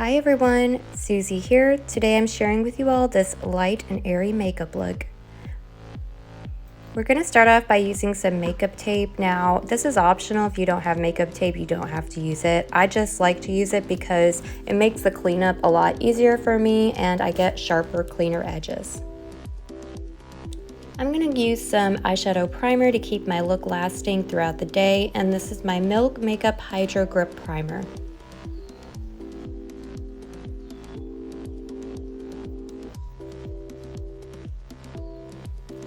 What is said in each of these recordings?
Hi everyone, Susie here. Today I'm sharing with you all this light and airy makeup look. We're going to start off by using some makeup tape. Now, this is optional. If you don't have makeup tape, you don't have to use it. I just like to use it because it makes the cleanup a lot easier for me and I get sharper, cleaner edges. I'm going to use some eyeshadow primer to keep my look lasting throughout the day, and this is my Milk Makeup Hydro Grip Primer.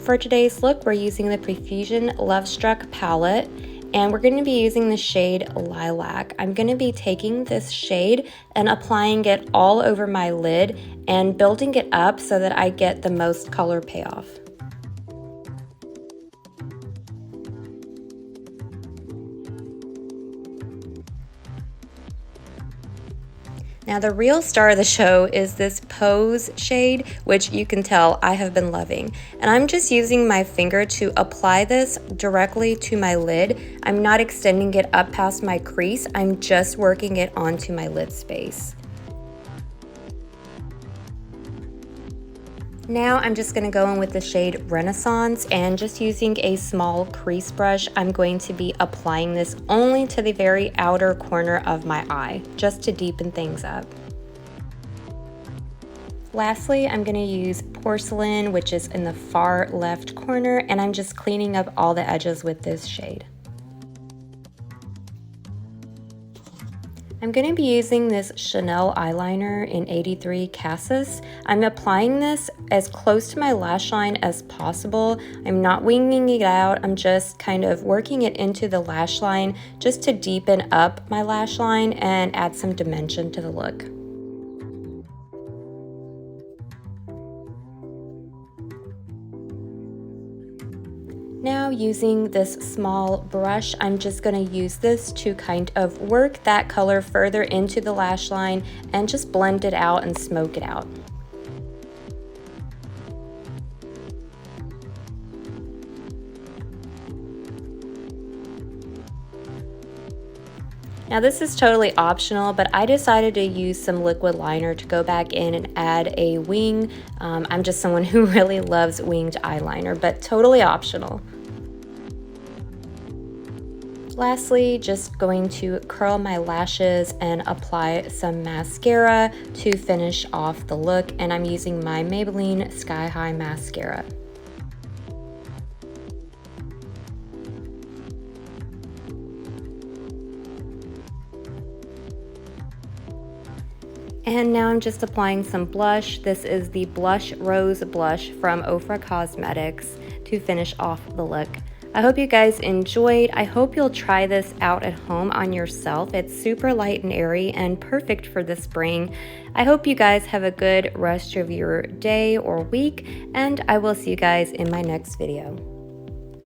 For today's look, we're using the Profusion Love Struck palette, and we're going to be using the shade Lilac. I'm going to be taking this shade and applying it all over my lid and building it up so that I get the most color payoff. Now the real star of the show is this Pose shade, which you can tell I have been loving. And I'm just using my finger to apply this directly to my lid. I'm not extending it up past my crease, I'm just working it onto my lid space. Now I'm just going to go in with the shade Renaissance, and just using a small crease brush, I'm going to be applying this only to the very outer corner of my eye, just to deepen things up. Lastly, I'm going to use Porcelain, which is in the far left corner, and I'm just cleaning up all the edges with this shade. I'm going to be using this Chanel eyeliner in 83 Cassis. I'm applying this as close to my lash line as possible. I'm not winging it out, I'm just kind of working it into the lash line just to deepen up my lash line and add some dimension to the look. Now, using this small brush, I'm just going to use this to kind of work that color further into the lash line and just blend it out and smoke it out. Now this is totally optional, but I decided to use some liquid liner to go back in and add a wing. I'm just someone who really loves winged eyeliner, but totally optional. Lastly, just going to curl my lashes and apply some mascara to finish off the look, and I'm using my Maybelline Sky High Mascara. And now I'm just applying some blush. This is the Blush Rose Blush from Ofra Cosmetics to finish off the look. I hope you guys enjoyed. I hope you'll try this out at home on yourself. It's super light and airy and perfect for the spring. I hope you guys have a good rest of your day or week, and I will see you guys in my next video.